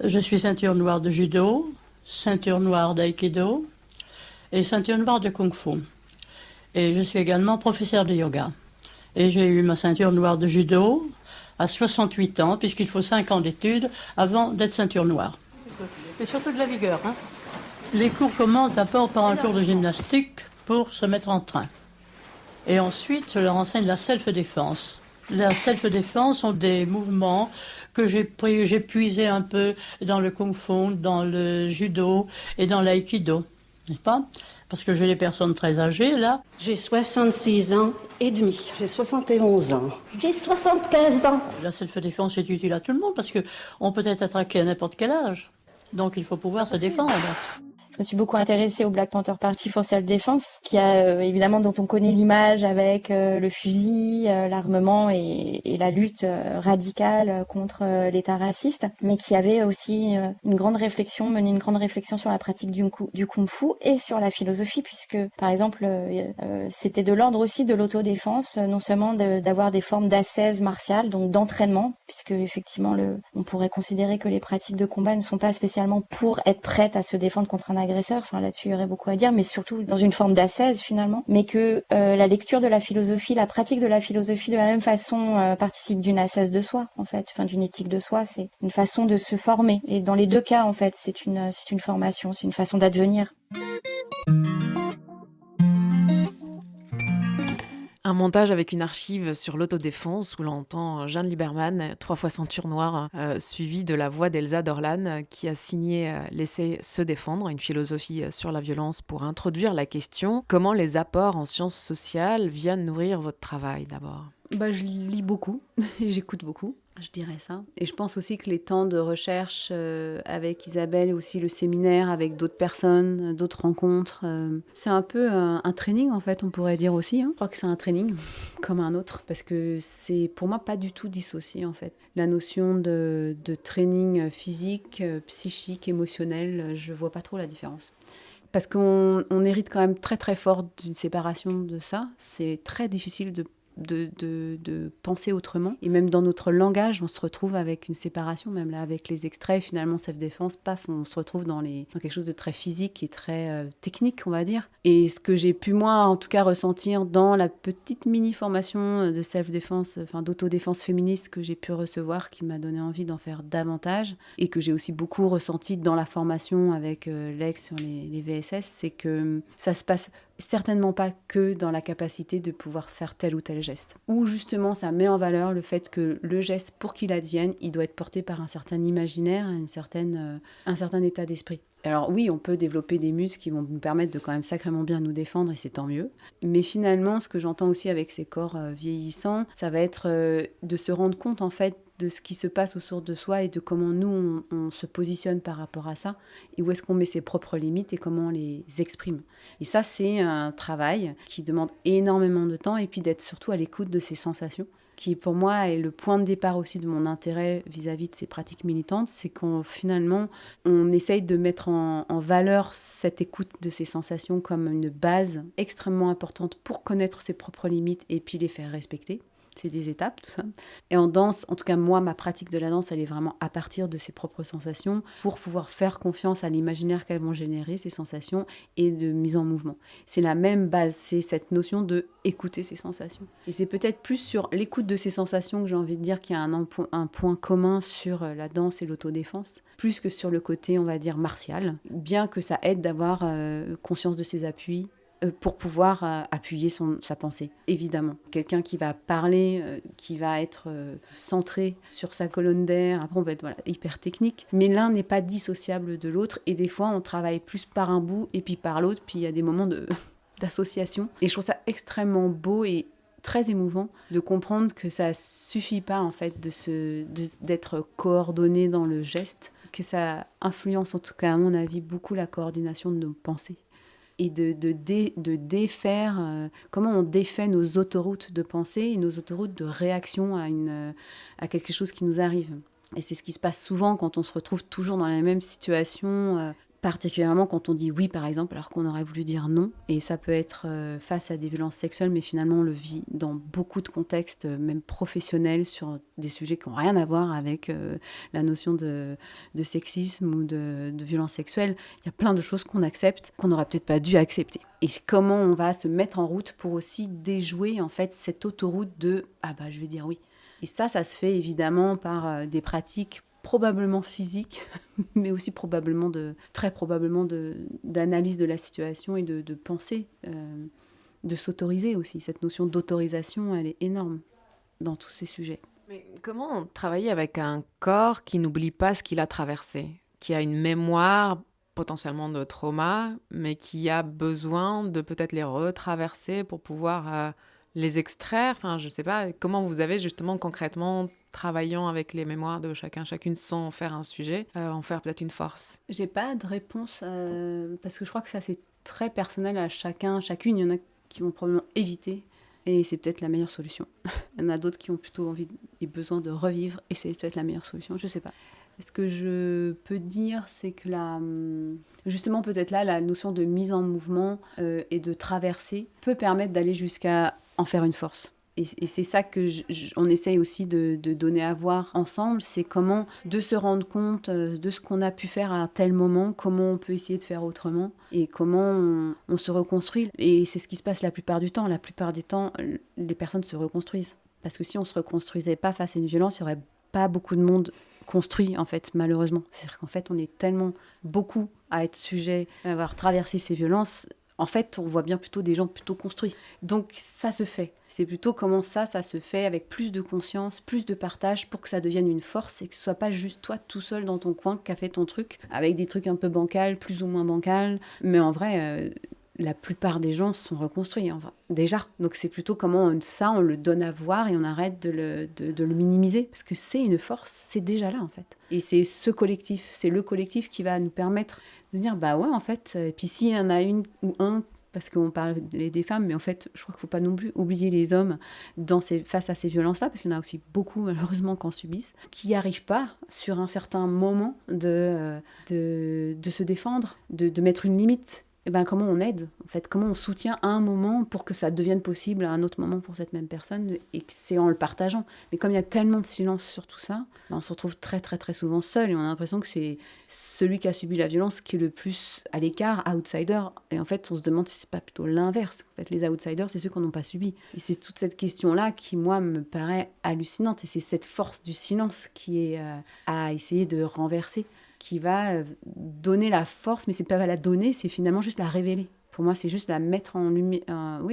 Je suis ceinture noire de judo, ceinture noire d'aïkido et ceinture noire de kung-fu. Et je suis également professeure de yoga. Et j'ai eu ma ceinture noire de judo à 68 ans, puisqu'il faut 5 ans d'études avant d'être ceinture noire. Et surtout de la vigueur, hein. Les cours commencent d'abord par un cours de gymnastique pour se mettre en train. Et ensuite, je leur enseigne la self-défense. La self-défense sont des mouvements que j'ai puisés un peu dans le kung-fu, dans le judo et dans l'aïkido, n'est-ce pas ? Parce que j'ai des personnes très âgées, là. J'ai 66 ans et demi. J'ai 71 ans. J'ai 75 ans. La self-défense est utile à tout le monde parce qu'on peut être attaqué à n'importe quel âge. Donc il faut pouvoir se défendre. Je me suis beaucoup intéressée au Black Panther Party for Self-Defense, qui a évidemment dont on connaît l'image avec le fusil, l'armement et la lutte radicale contre l'État raciste, mais qui avait aussi mené une grande réflexion sur la pratique du kung-fu et sur la philosophie, puisque par exemple c'était de l'ordre aussi de l'autodéfense, non seulement d'avoir des formes d'ascèse martiale, donc d'entraînement, puisque effectivement on pourrait considérer que les pratiques de combat ne sont pas spécialement pour être prêtes à se défendre contre un agresseur, enfin là-dessus il y aurait beaucoup à dire, mais surtout dans une forme d'ascèse finalement, mais que la lecture de la philosophie, la pratique de la philosophie de la même façon participe d'une ascèse de soi en fait, enfin d'une éthique de soi, c'est une façon de se former, et dans les deux cas en fait c'est une formation, c'est une façon d'advenir. Un montage avec une archive sur l'autodéfense où l'on entend Jeanne Lieberman, 3 fois ceinture noire, suivie de la voix d'Elsa Dorlan, qui a signé l'essai Se défendre, une philosophie sur la violence, pour introduire la question comment les apports en sciences sociales viennent nourrir votre travail d'abord. Je lis beaucoup, j'écoute beaucoup, je dirais ça. Et je pense aussi que les temps de recherche avec Isabelle, aussi le séminaire avec d'autres personnes, d'autres rencontres, c'est un peu un training en fait, on pourrait dire aussi. Je crois que c'est un training comme un autre, parce que c'est pour moi pas du tout dissocié en fait. La notion de training physique, psychique, émotionnel, je vois pas trop la différence. Parce qu'on hérite quand même très très fort d'une séparation de ça. C'est très difficile de de penser autrement. Et même dans notre langage, on se retrouve avec une séparation, même là avec les extraits, finalement self-défense, paf, on se retrouve dans quelque chose de très physique et très technique, on va dire. Et ce que j'ai pu, moi, en tout cas, ressentir dans la petite mini-formation de self-défense, enfin d'autodéfense féministe que j'ai pu recevoir, qui m'a donné envie d'en faire davantage, et que j'ai aussi beaucoup ressenti dans la formation avec Lex sur les VSS, c'est que ça se passe certainement pas que dans la capacité de pouvoir faire tel ou tel geste. Ou justement, ça met en valeur le fait que le geste, pour qu'il advienne, il doit être porté par un certain imaginaire, un certain état d'esprit. Alors oui, on peut développer des muscles qui vont nous permettre de quand même sacrément bien nous défendre, et c'est tant mieux. Mais finalement, ce que j'entends aussi avec ces corps vieillissants, ça va être de se rendre compte en fait de ce qui se passe autour de soi et de comment nous, on se positionne par rapport à ça, et où est-ce qu'on met ses propres limites et comment on les exprime. Et ça, c'est un travail qui demande énormément de temps, et puis d'être surtout à l'écoute de ses sensations, qui pour moi est le point de départ aussi de mon intérêt vis-à-vis de ces pratiques militantes, c'est finalement on essaye de mettre en valeur cette écoute de ces sensations comme une base extrêmement importante pour connaître ses propres limites et puis les faire respecter. C'est des étapes, tout ça. Et en danse, en tout cas moi, ma pratique de la danse, elle est vraiment à partir de ses propres sensations pour pouvoir faire confiance à l'imaginaire qu'elles vont générer, ces sensations, et de mise en mouvement. C'est la même base, c'est cette notion de écouter ses sensations. Et c'est peut-être plus sur l'écoute de ces sensations que j'ai envie de dire qu'il y a un point commun sur la danse et l'autodéfense, plus que sur le côté, on va dire, martial, bien que ça aide d'avoir conscience de ses appuis, pour pouvoir appuyer sa pensée, évidemment. Quelqu'un qui va parler, qui va être centré sur sa colonne d'air, après on va être hyper technique, mais l'un n'est pas dissociable de l'autre, et des fois on travaille plus par un bout et puis par l'autre, puis il y a des moments d'association. Et je trouve ça extrêmement beau et très émouvant de comprendre que ça suffit pas en fait d'être coordonné dans le geste, que ça influence en tout cas à mon avis beaucoup la coordination de nos pensées. Et de défaire, comment on défait nos autoroutes de pensée et nos autoroutes de réaction à quelque chose qui nous arrive. Et c'est ce qui se passe souvent quand on se retrouve toujours dans la même situation, particulièrement quand on dit oui, par exemple, alors qu'on aurait voulu dire non. Et ça peut être face à des violences sexuelles, mais finalement on le vit dans beaucoup de contextes, même professionnels, sur des sujets qui n'ont rien à voir avec la notion de sexisme ou de violence sexuelle. Il y a plein de choses qu'on accepte, qu'on n'aurait peut-être pas dû accepter. Et c'est comment on va se mettre en route pour aussi déjouer en fait cette autoroute de « ah bah je vais dire oui ». Et ça se fait évidemment par des pratiques probablement physique, mais aussi très probablement d'analyse de la situation et de pensée, de s'autoriser aussi. Cette notion d'autorisation, elle est énorme dans tous ces sujets. Mais comment travailler avec un corps qui n'oublie pas ce qu'il a traversé, qui a une mémoire potentiellement de trauma, mais qui a besoin de peut-être les retraverser pour pouvoir les extraire? Enfin, je ne sais pas, comment vous avez justement concrètement, travaillant avec les mémoires de chacune sans en faire un sujet, en faire peut-être une force? J'ai pas de réponse, parce que je crois que ça c'est très personnel à chacune. Il y en a qui vont probablement éviter, et c'est peut-être la meilleure solution. Il y en a d'autres qui ont plutôt envie et besoin de revivre, et c'est peut-être la meilleure solution, je sais pas. Ce que je peux dire, c'est que justement peut-être là, la notion de mise en mouvement et de traversée peut permettre d'aller jusqu'à en faire une force. Et c'est ça que on essaye aussi de donner à voir ensemble, c'est comment de se rendre compte de ce qu'on a pu faire à un tel moment, comment on peut essayer de faire autrement et comment on se reconstruit. Et c'est ce qui se passe la plupart du temps. La plupart des temps, les personnes se reconstruisent. Parce que si on se reconstruisait pas face à une violence, il n'y aurait pas beaucoup de monde construit, en fait, malheureusement. C'est-à-dire qu'en fait, on est tellement beaucoup à être sujet, à avoir traversé ces violences. En fait, on voit bien plutôt des gens plutôt construits. Donc, ça se fait. C'est plutôt comment ça se fait avec plus de conscience, plus de partage pour que ça devienne une force et que ce soit pas juste toi tout seul dans ton coin qui a fait ton truc, avec des trucs un peu bancals, plus ou moins bancals. Mais en vrai, la plupart des gens sont reconstruits, enfin, déjà. Donc, c'est plutôt comment on le donne à voir et on arrête de le minimiser. Parce que c'est une force, c'est déjà là, en fait. Et c'est le collectif qui va nous permettre de dire, bah ouais, en fait, et puis s'il y en a une ou un, parce qu'on parle des femmes, mais en fait, je crois qu'il ne faut pas non plus oublier les hommes face à ces violences-là, parce qu'il y en a aussi beaucoup, malheureusement, qui en subissent, qui n'y arrivent pas, sur un certain moment, de se défendre, de mettre une limite. comment on aide, en fait, comment on soutient à un moment pour que ça devienne possible à un autre moment pour cette même personne, et que c'est en le partageant. Mais comme il y a tellement de silence sur tout ça, on se retrouve très très très souvent seul, et on a l'impression que c'est celui qui a subi la violence qui est le plus à l'écart, outsider. Et en fait, on se demande si c'est pas plutôt l'inverse. En fait, les outsiders, c'est ceux qui n'ont pas subi. Et c'est toute cette question-là qui, moi, me paraît hallucinante. Et c'est cette force du silence qui est à essayer de renverser, qui va donner la force, mais c'est pas la donner, c'est finalement juste la révéler. Pour moi, c'est juste la mettre en lumière,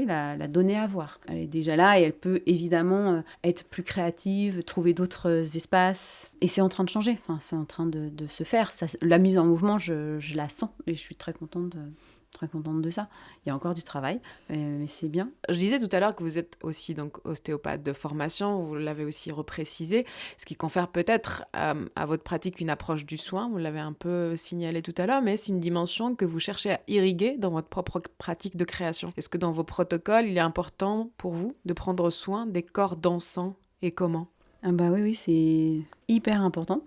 la donner à voir. Elle est déjà là et elle peut évidemment être plus créative, trouver d'autres espaces. Et c'est en train de changer, c'est en train de se faire. Ça, la mise en mouvement, je la sens et je suis très contente de ça. Il y a encore du travail, mais c'est bien. Je disais tout à l'heure que vous êtes aussi donc ostéopathe de formation, vous l'avez aussi reprécisé, ce qui confère peut-être à votre pratique une approche du soin, vous l'avez un peu signalé tout à l'heure, mais c'est une dimension que vous cherchez à irriguer dans votre propre pratique de création. Est-ce que dans vos protocoles, il est important pour vous de prendre soin des corps dansants et comment ? Oui, c'est hyper important.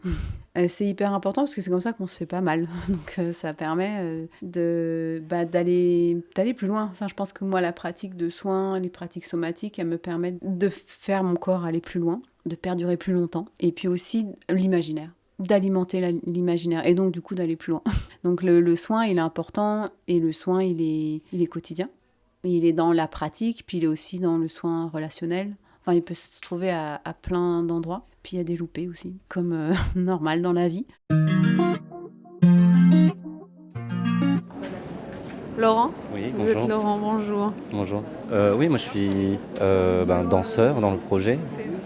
C'est hyper important parce que c'est comme ça qu'on se fait pas mal. Donc ça permet d'aller plus loin. Enfin, je pense que moi, la pratique de soins, les pratiques somatiques, elles me permettent de faire mon corps aller plus loin, de perdurer plus longtemps. Et puis aussi l'imaginaire, d'alimenter l'imaginaire et donc du coup d'aller plus loin. Donc le soin, il est important et le soin, il est quotidien. Il est dans la pratique, puis il est aussi dans le soin relationnel. Enfin, il peut se trouver à plein d'endroits. Puis il y a des loupés aussi, comme normal dans la vie. Laurent ? Oui, Vous bonjour. êtes Laurent, bonjour. Bonjour. Oui, moi je suis danseur dans le projet,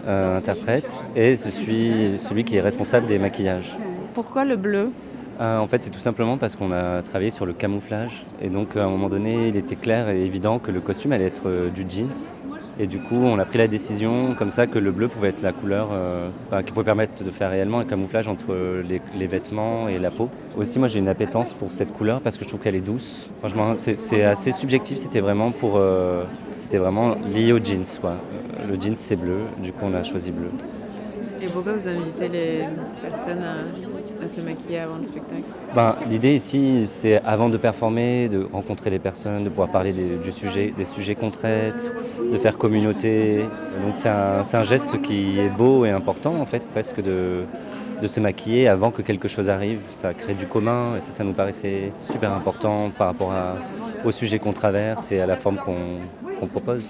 interprète, et je suis celui qui est responsable des maquillages. Pourquoi le bleu ? En fait, c'est tout simplement parce qu'on a travaillé sur le camouflage. Et donc, à un moment donné, il était clair et évident que le costume allait être du jeans. Et du coup, on a pris la décision comme ça que le bleu pouvait être la couleur qui pouvait permettre de faire réellement un camouflage entre les vêtements et la peau. Aussi, moi, j'ai une appétence pour cette couleur parce que je trouve qu'elle est douce. Franchement, c'est assez subjectif. C'était vraiment lié au jeans, quoi. Le jeans, c'est bleu. Du coup, on a choisi bleu. Et pourquoi vous invitez les personnes à se maquiller avant le spectacle ? L'idée ici, c'est avant de performer, de rencontrer les personnes, de pouvoir parler des sujets qu'on traite, de faire communauté. Donc c'est un geste qui est beau et important en fait, presque de se maquiller avant que quelque chose arrive. Ça crée du commun et ça nous paraissait super important par rapport au sujet qu'on traverse et à la forme qu'on propose.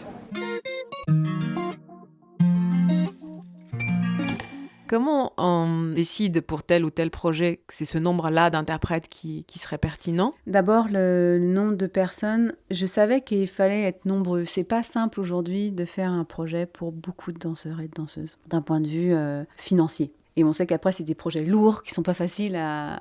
Comment on décide pour tel ou tel projet que c'est ce nombre-là d'interprètes qui serait pertinent ? D'abord, le nombre de personnes, je savais qu'il fallait être nombreux. C'est pas simple aujourd'hui de faire un projet pour beaucoup de danseurs et de danseuses, d'un point de vue financier. Et on sait qu'après, c'est des projets lourds qui sont pas faciles à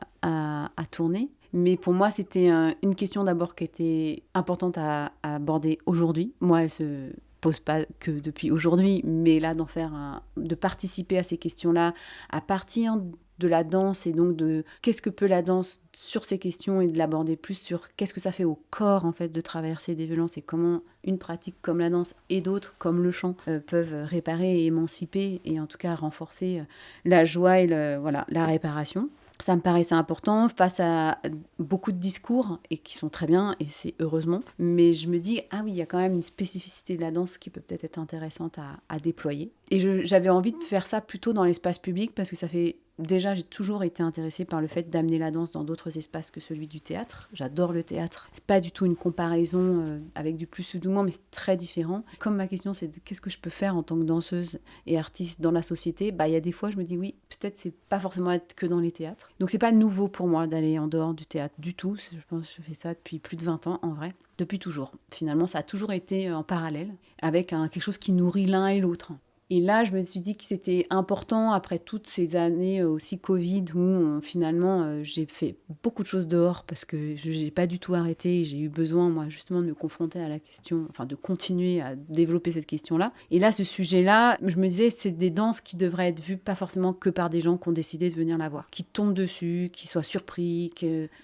tourner. Mais pour moi, c'était une question d'abord qui était importante à aborder aujourd'hui. Moi, elle se pose pas que depuis aujourd'hui, mais là de participer à ces questions-là à partir de la danse et donc de qu'est-ce que peut la danse sur ces questions et de l'aborder plus sur qu'est-ce que ça fait au corps en fait de traverser des violences et comment une pratique comme la danse et d'autres comme le chant peuvent réparer et émanciper et en tout cas renforcer la joie et la réparation. Ça me paraissait important face à beaucoup de discours, et qui sont très bien, et c'est heureusement. Mais je me dis, il y a quand même une spécificité de la danse qui peut peut-être être intéressante à déployer. Et j'avais envie de faire ça plutôt dans l'espace public, parce que ça fait... Déjà, j'ai toujours été intéressée par le fait d'amener la danse dans d'autres espaces que celui du théâtre. J'adore le théâtre. C'est pas du tout une comparaison avec du plus ou du moins, mais c'est très différent. Comme ma question, c'est qu'est-ce que je peux faire en tant que danseuse et artiste dans la société ? Il y a des fois, je me dis oui, peut-être c'est pas forcément être que dans les théâtres. Donc c'est pas nouveau pour moi d'aller en dehors du théâtre du tout. Je pense que je fais ça depuis plus de 20 ans en vrai. Depuis toujours. Finalement, ça a toujours été en parallèle, avec quelque chose qui nourrit l'un et l'autre. Et là, je me suis dit que c'était important, après toutes ces années aussi Covid, où finalement j'ai fait beaucoup de choses dehors parce que je n'ai pas du tout arrêté. J'ai eu besoin, moi, justement, de me confronter à la question, enfin de continuer à développer cette question-là. Et là, ce sujet-là, je me disais, c'est des danses qui devraient être vues pas forcément que par des gens qui ont décidé de venir la voir, qui tombent dessus, qui soient surpris.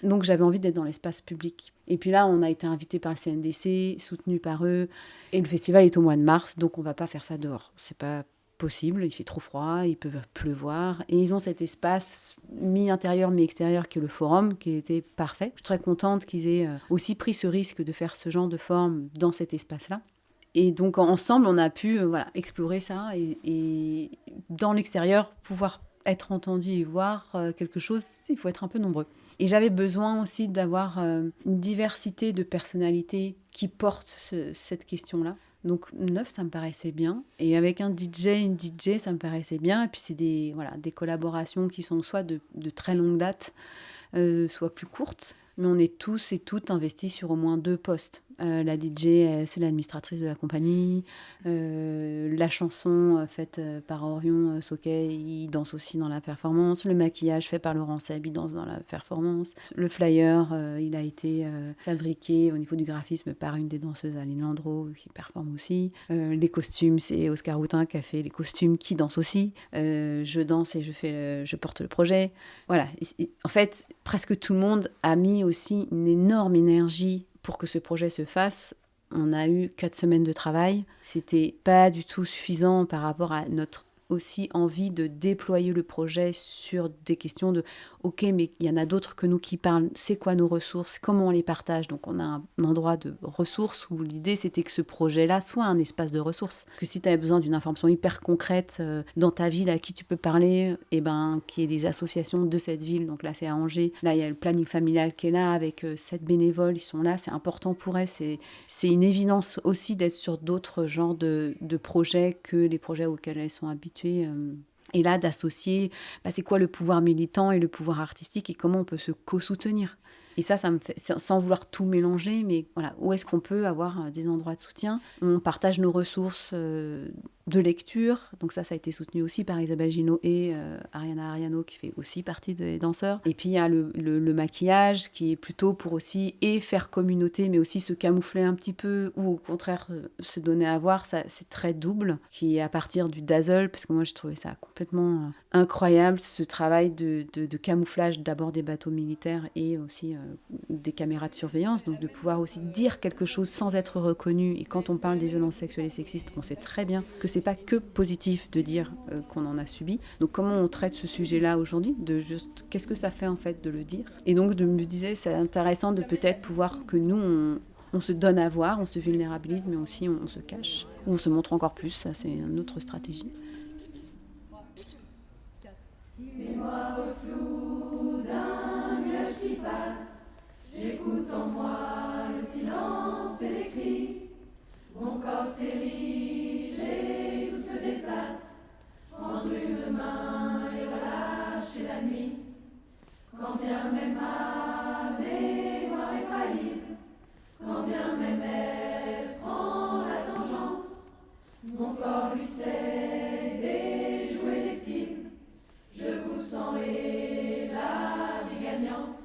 Donc j'avais envie d'être dans l'espace public. Et puis là, on a été invité par le CNDC, soutenu par eux. Et le festival est au mois de mars, donc on ne va pas faire ça dehors. C'est pas possible, il fait trop froid, il peut pleuvoir. Et ils ont cet espace mi-intérieur, mi-extérieur qui est le forum, qui était parfait. Je suis très contente qu'ils aient aussi pris ce risque de faire ce genre de forme dans cet espace-là. Et donc ensemble, on a pu explorer ça et dans l'extérieur, pouvoir être entendu et voir quelque chose, il faut être un peu nombreux. Et j'avais besoin aussi d'avoir une diversité de personnalités qui portent cette question-là. Donc 9, ça me paraissait bien. Et avec un DJ, une DJ, ça me paraissait bien. Et puis c'est des collaborations qui sont soit de très longue date, soit plus courtes. Mais on est tous et toutes investis sur au moins 2 postes. La DJ, c'est l'administratrice de la compagnie. La chanson faite par Orion Soquet, il danse aussi dans la performance. Le maquillage fait par Laurent Seb, il danse dans la performance. Le flyer, il a été fabriqué au niveau du graphisme par une des danseuses, Aline Landreau, qui performe aussi. Les costumes, c'est Oscar Houtin qui a fait les costumes, qui danse aussi. Je danse et je porte le projet. Voilà. En fait, presque tout le monde a mis aussi une énorme énergie pour que ce projet se fasse. On a eu 4 semaines de travail. C'était pas du tout suffisant par rapport à notre aussi envie de déployer le projet sur des questions de « Ok, mais il y en a d'autres que nous qui parlent. C'est quoi nos ressources? Comment on les partage ?» Donc on a un endroit de ressources où l'idée c'était que ce projet-là soit un espace de ressources. Que si tu avais besoin d'une information hyper concrète dans ta ville à qui tu peux parler, qu'il y ait des associations de cette ville. Donc là c'est à Angers. Là il y a le planning familial qui est là avec 7 bénévoles. Ils sont là, c'est important pour elles. C'est une évidence aussi d'être sur d'autres genres de projets que les projets auxquels elles sont habituées. Et là, d'associer, c'est quoi le pouvoir militant et le pouvoir artistique et comment on peut se co-soutenir. Et ça me fait, sans vouloir tout mélanger, mais voilà, où est-ce qu'on peut avoir des endroits de soutien? On partage nos ressources de lecture, donc ça a été soutenu aussi par Isabelle Ginaud et Ariana Ariano qui fait aussi partie des danseurs. Et puis il y a le maquillage qui est plutôt pour aussi faire communauté, mais aussi se camoufler un petit peu ou au contraire se donner à voir. Ça, c'est très double, qui est à partir du dazzle, parce que moi j'ai trouvé ça complètement incroyable, ce travail de camouflage d'abord des bateaux militaires et aussi des caméras de surveillance, donc de pouvoir aussi dire quelque chose sans être reconnu. Et quand on parle des violences sexuelles et sexistes, on sait très bien que c'est pas que positif de dire qu'on en a subi. Donc comment on traite ce sujet-là aujourd'hui, de juste qu'est-ce que ça fait en fait de le dire. Et donc je me disais c'est intéressant de peut-être pouvoir que nous on se donne à voir, on se vulnérabilise, mais aussi on se cache, ou on se montre encore plus. Ça c'est une autre stratégie. Mémoire floue d'un nuage qui passe, j'écoute en moi le silence et les cris. Mon corps s'érige et tout se déplace, prendre une main et relâcher la nuit. Quand bien même ma mémoire est faillible, quand bien même elle prend la tangente, mon corps lui sait déjouer les cibles. Je vous sens et la vie gagnante,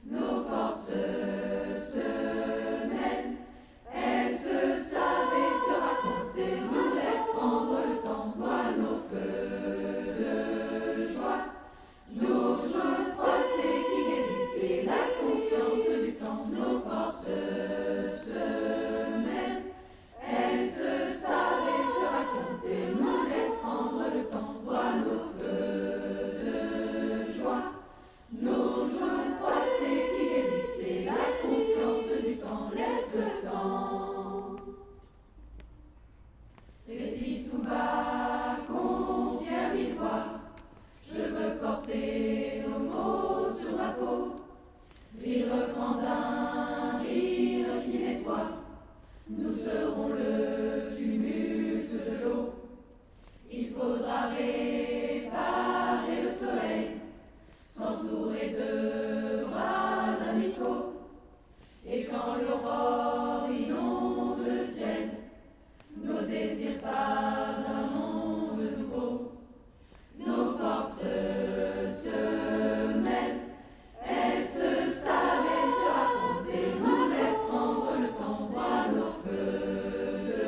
nos forces se mêlent, elles se savent et se racontent, nous laissent prendre le temps, voient nos feux de joie, nos joies froissées qui guérissent et la confiance du temps, nos forces se mêlent, elles se savent et se racontent, nous laissent prendre le temps, voient nos feux de joie, nos joies froissées qui guérissent et la confiance du temps, laisse le temps. Récite tout bas, confière mille voix, je veux porter nos mots sur ma peau, rire grand d'un rire qui nettoie, nous serons le tumulte de l'eau, il faudra réparer le soleil, s'entourer de bras amicaux, et quand l'aurore inonde le ciel, nos désirs partent d'un monde nouveau, nos forces se mêlent, elles se savent et se racontent, et nous laissent prendre le temps, voient nos feux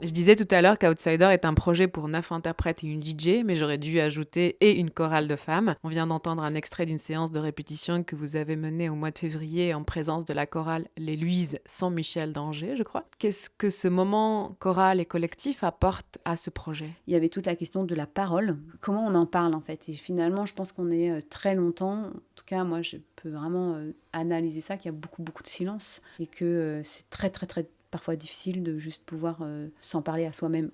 Je disais tout à l'heure qu'Outsider est un projet pour 9 interprètes et une DJ, mais j'aurais dû ajouter et une chorale de femmes. On vient d'entendre un extrait d'une séance de répétition que vous avez menée au mois de février en présence de la chorale Les Luises sans Michel d'Angers, je crois. Qu'est-ce que ce moment choral et collectif apporte à ce projet ? Il y avait toute la question de la parole. Comment on en parle en fait ? Et finalement, je pense qu'on est très longtemps, en tout cas moi je peux vraiment analyser ça, qu'il y a beaucoup de silence et que c'est très parfois difficile de juste pouvoir s'en parler à soi-même,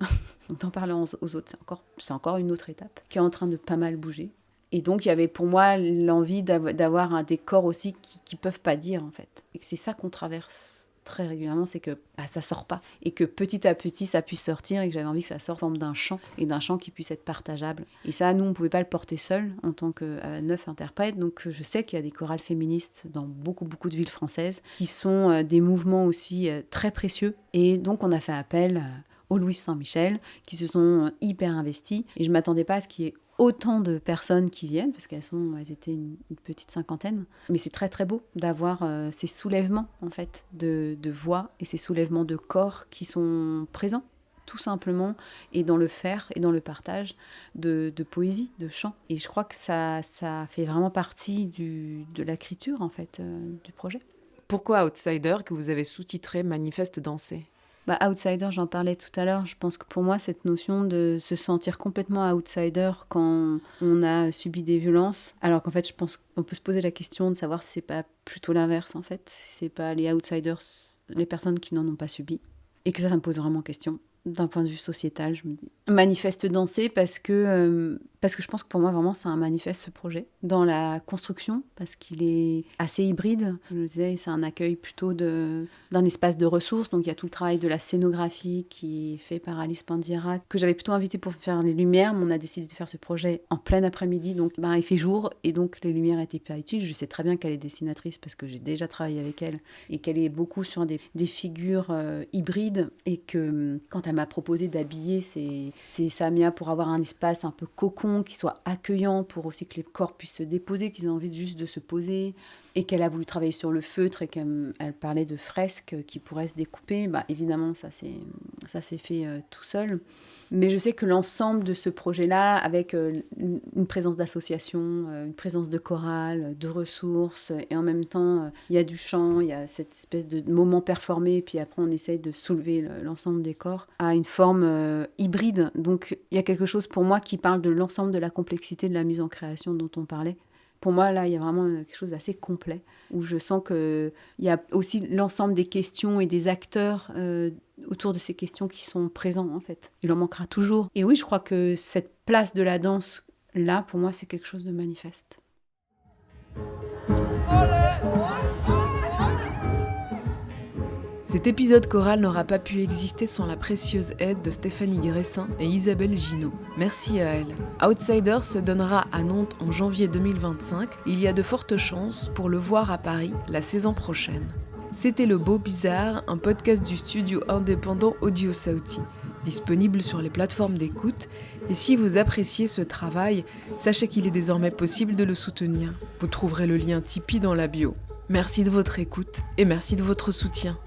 d'en parler aux autres. C'est encore une autre étape qui est en train de pas mal bouger. Et donc, il y avait pour moi l'envie d'avoir un décor aussi qui peuvent pas dire, en fait. Et que c'est ça qu'on traverse très régulièrement, c'est que ça sort pas. Et que petit à petit, ça puisse sortir et que j'avais envie que ça sorte en forme d'un chant et d'un chant qui puisse être partageable. Et ça, nous, on pouvait pas le porter seul en tant que 9 interprètes. Donc, je sais qu'il y a des chorales féministes dans beaucoup de villes françaises qui sont des mouvements aussi très précieux. Et donc, on a fait appel aux Louises Saint-Michel qui se sont hyper investies. Et je m'attendais pas à ce qu'il y ait autant de personnes qui viennent, parce qu'elles étaient une petite 50aine. Mais c'est très beau d'avoir ces soulèvements, en fait, de voix et ces soulèvements de corps qui sont présents, tout simplement, et dans le faire et dans le partage de poésie, de chant. Et je crois que ça fait vraiment partie de l'écriture, en fait, du projet. Pourquoi Outsider, que vous avez sous-titré Manifeste dansé ? Outsider, j'en parlais tout à l'heure. Je pense que pour moi, cette notion de se sentir complètement outsider quand on a subi des violences, alors qu'en fait, je pense qu'on peut se poser la question de savoir si c'est pas plutôt l'inverse, en fait. Si c'est pas les outsiders, les personnes qui n'en ont pas subi. Et que ça me pose vraiment question. D'un point de vue sociétal, je me dis. Manifeste dansé parce que je pense que pour moi, vraiment, c'est un manifeste, ce projet. Dans la construction, parce qu'il est assez hybride. Je le disais, c'est un accueil plutôt d'un espace de ressources. Donc, il y a tout le travail de la scénographie qui est fait par Alice Pandiera, que j'avais plutôt invité pour faire les lumières. Mais on a décidé de faire ce projet en plein après-midi. Donc, il fait jour et donc les lumières étaient pas utiles. Je sais très bien qu'elle est dessinatrice parce que j'ai déjà travaillé avec elle et qu'elle est beaucoup sur des figures hybrides et que quand elle m'a proposé d'habiller ces Samia pour avoir un espace un peu cocon, qui soit accueillant, pour aussi que les corps puissent se déposer, qu'ils aient envie juste de se poser, et qu'elle a voulu travailler sur le feutre et qu'elle parlait de fresques qui pourraient se découper, évidemment ça s'est fait tout seul. Mais je sais que l'ensemble de ce projet-là, avec une présence d'associations, une présence de chorale, de ressources, et en même temps, il y a du chant, il y a cette espèce de moment performé, et puis après on essaye de soulever l'ensemble des corps à une forme hybride. Donc il y a quelque chose pour moi qui parle de l'ensemble de la complexité de la mise en création dont on parlait. Pour moi, là, il y a vraiment quelque chose d'assez complet, où je sens qu'il y a aussi l'ensemble des questions et des acteurs autour de ces questions qui sont présents, en fait. Il en manquera toujours. Et oui, je crois que cette place de la danse, là, pour moi, c'est quelque chose de manifeste. Cet épisode choral n'aura pas pu exister sans la précieuse aide de Stéphanie Gressin et Isabelle Ginaud. Merci à elles. Outsider se donnera à Nantes en janvier 2025. Il y a de fortes chances pour le voir à Paris la saison prochaine. C'était Le Beau Bizarre, un podcast du studio indépendant Audio Sauti, disponible sur les plateformes d'écoute. Et si vous appréciez ce travail, sachez qu'il est désormais possible de le soutenir. Vous trouverez le lien Tipeee dans la bio. Merci de votre écoute et merci de votre soutien.